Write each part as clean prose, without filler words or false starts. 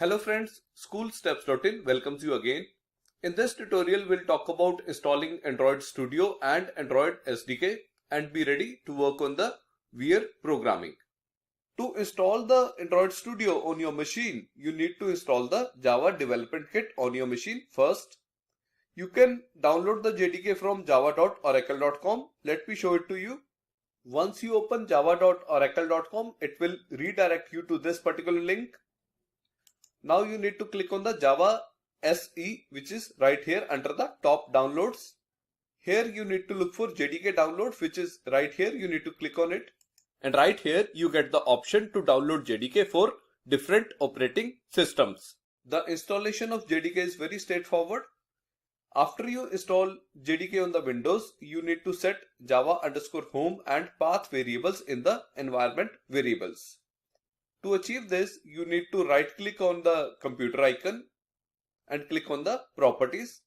Hello friends, schoolsteps.in welcomes you again. In this tutorial, we'll talk about installing Android Studio and Android SDK and be ready to work on the Weir programming. To install the Android Studio on your machine, you need to install the Java Development Kit on your machine first. You can download the JDK from java.oracle.com. Let me show it to you. Once you open java.oracle.com, it will redirect you to this particular link. Now you need to click on the Java SE, which is right here under the top downloads. Here you need to look for JDK download, which is right here. You need to click on it. And right here you get the option to download JDK for different operating systems. The installation of JDK is very straightforward. After you install JDK on the Windows, you need to set java_home and path variables in the environment variables. To achieve this, you need to right click on the computer icon and click on the properties.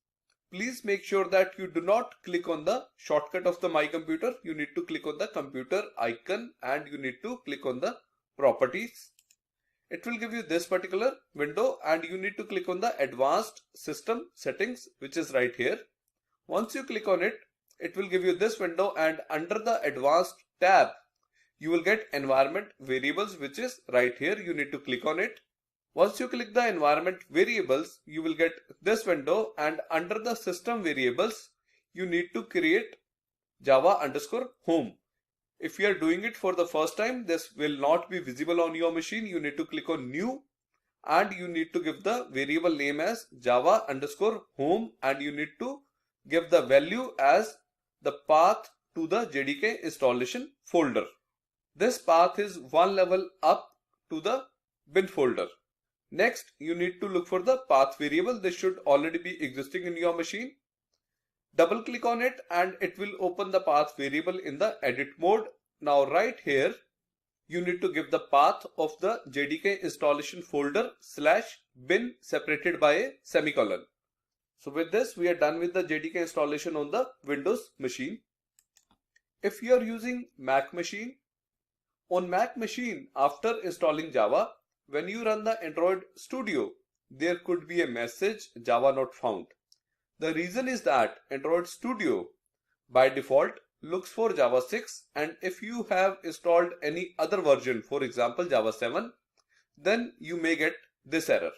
Please make sure that you do not click on the shortcut of the My Computer. You need to click on the computer icon and you need to click on the properties. It will give you this particular window and you need to click on the advanced system settings, which is right here. Once you click on it, it will give you this window, and under the advanced tab, you will get environment variables, which is right here. You need to click on it. Once you click the environment variables, you will get this window, and under the system variables, you need to create java_home. If you are doing it for the first time, this will not be visible on your machine. You need to click on new and you need to give the variable name as java_home and you need to give the value as the path to the JDK installation folder. This path is one level up to the bin folder. Next, you need to look for the path variable. This should already be existing in your machine. Double click on it and it will open the path variable in the edit mode. Now right here, you need to give the path of the JDK installation folder /bin separated by a semicolon. So with this, we are done with the JDK installation on the Windows machine. If you are using Mac machine, on Mac machine, after installing Java, when you run the Android Studio, there could be a message Java not found. The reason is that Android Studio by default looks for Java 6, and if you have installed any other version, for example Java 7, then you may get this error.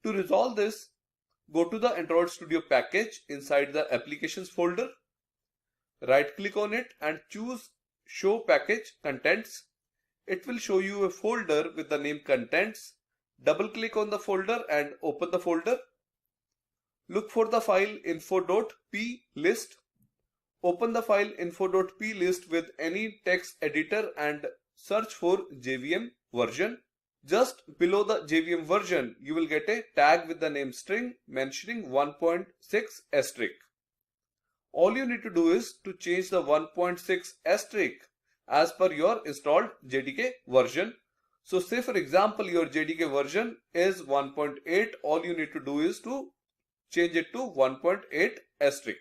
To resolve this, go to the Android Studio package inside the applications folder, right click on it and choose show package contents. It will show you a folder with the name contents. Double click on the folder and open the folder. Look for the file info.plist. Open the file info.plist with any text editor and search for JVM version. Just below the JVM version, you will get a tag with the name string mentioning 1.6 asterisk. All you need to do is to change the 1.6 asterisk as per your installed JDK version. So say for example your JDK version is 1.8. All you need to do is to change it to 1.8 asterisk.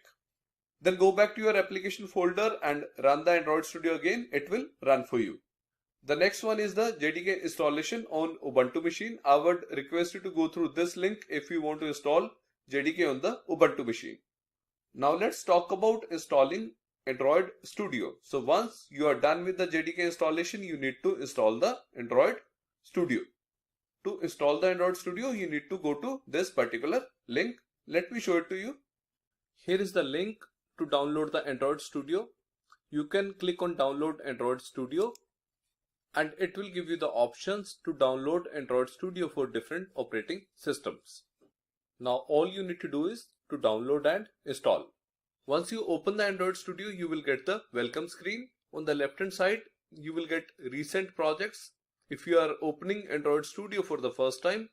Then go back to your application folder and run the Android Studio again. It will run for you. The next one is the JDK installation on Ubuntu machine. I would request you to go through this link if you want to install JDK on the Ubuntu machine. Now let's talk about installing Android Studio. So once you are done with the JDK installation, you need to install the Android Studio. To install the Android Studio, you need to go to this particular link. Let me show it to you. Here is the link to download the Android Studio. You can click on download Android Studio and it will give you the options to download Android Studio for different operating systems. Now all you need to do is to download and install. Once you open the Android Studio, you will get the welcome screen. On the left hand side, you will get recent projects. If you are opening Android Studio for the first time,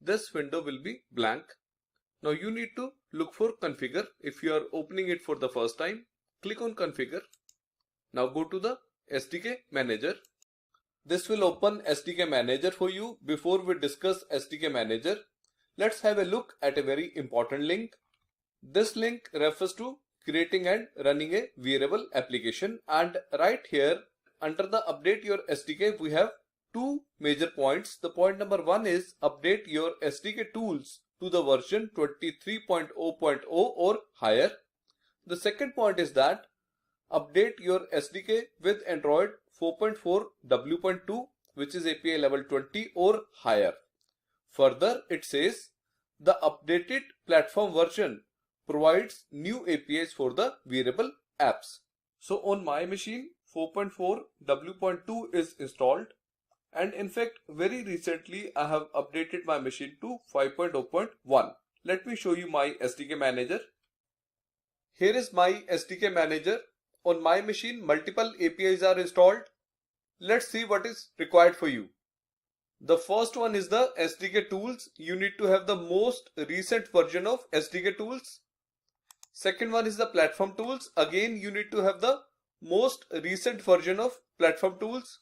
this window will be blank. Now you need to look for configure. If you are opening it for the first time, click on configure. Now go to the SDK manager. This will open SDK manager for you. Before we discuss SDK manager, let's have a look at a very important link. This link refers to creating and running a wearable application, and right here under the update your SDK we have two major points. The point number one is update your SDK tools to the version 23.0.0 or higher. The second point is that update your SDK with Android 4.4 W.2, which is API level 20 or higher. Further, it says the updated platform version provides new APIs for the wearable apps. So on my machine, 4.4 W.2 is installed, and in fact very recently I have updated my machine to 5.0.1. Let me show you my SDK manager. Here is my SDK manager. On my machine, multiple APIs are installed. Let's see what is required for you. The first one is the SDK Tools. You need to have the most recent version of SDK Tools. Second one is the Platform Tools. Again, you need to have the most recent version of Platform Tools.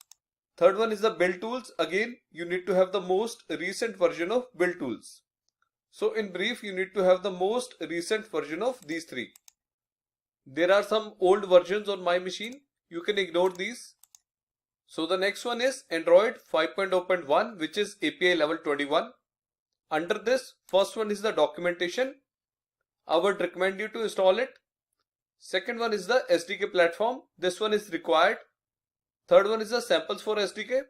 Third one is the Build Tools. Again, you need to have the most recent version of Build Tools. So in brief, you need to have the most recent version of these three. There are some old versions on my machine. You can ignore these. So the next one is Android 5.0.1, which is API level 21. Under this, first one is the documentation. I would recommend you to install it. Second one is the SDK platform. This one is required. Third one is the samples for SDK.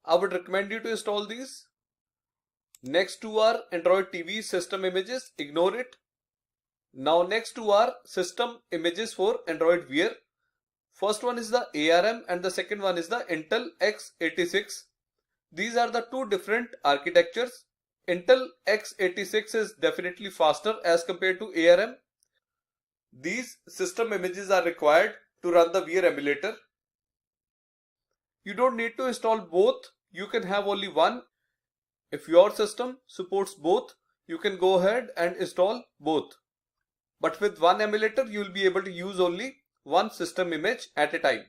I would recommend you to install these. Next two are Android TV system images. Ignore it. Now next two are system images for Android Wear. First one is the ARM and the second one is the Intel x86. These are the two different architectures. Intel x86 is definitely faster as compared to ARM. These system images are required to run the Wear emulator. You don't need to install both. You can have only one. If your system supports both, you can go ahead and install both. But with one emulator, you will be able to use only one system image at a time.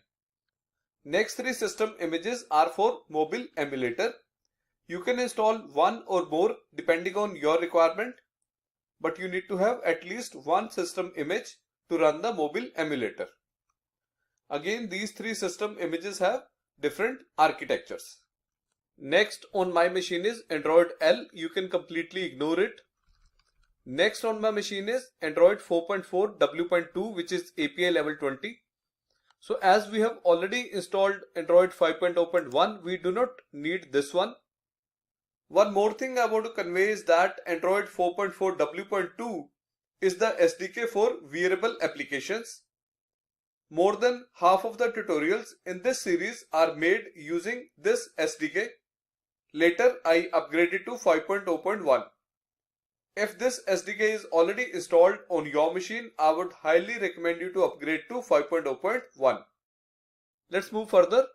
Next three system images are for mobile emulator. You can install one or more depending on your requirement, but you need to have at least one system image to run the mobile emulator. Again, these three system images have different architectures. Next on my machine is Android L. You can completely ignore it. Next on my machine is Android 4.4 W.2, which is API level 20. So as we have already installed Android 5.0.1, we do not need this one. One more thing I want to convey is that Android 4.4 W.2 is the SDK for wearable applications. More than half of the tutorials in this series are made using this SDK. Later I upgraded to 5.0.1. If this SDK is already installed on your machine, I would highly recommend you to upgrade to 5.0.1. Let's move further.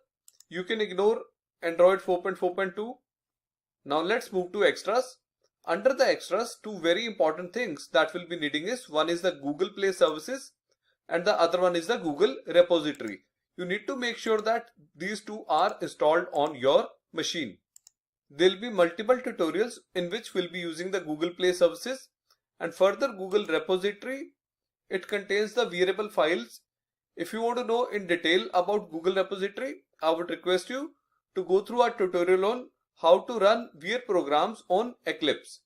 You can ignore Android 4.4.2. Now let's move to extras. Under the extras, two very important things that we'll be needing is one is the Google Play services and the other one is the Google repository. You need to make sure that these two are installed on your machine. There will be multiple tutorials in which we'll be using the Google Play services, and further Google repository. It contains the wearable files. If you want to know in detail about Google repository, I would request you to go through our tutorial on how to run Wear programs on Eclipse.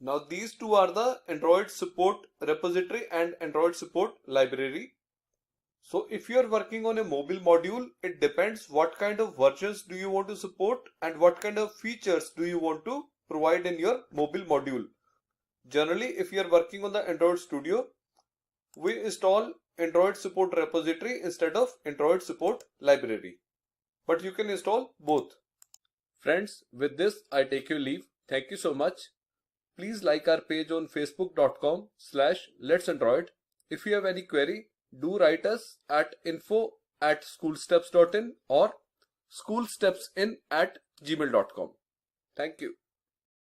Now these two are the Android support repository and Android support library. So if you are working on a mobile module, it depends what kind of versions do you want to support and what kind of features do you want to provide in your mobile module. Generally, if you are working on the Android Studio, we install Android support repository instead of Android support library. But you can install both. Friends, with this I take your leave. Thank you so much. Please like our page on facebook.com/letsandroid. If you have any query, do write us at info@schoolsteps.in or schoolstepsin@gmail.com. Thank you.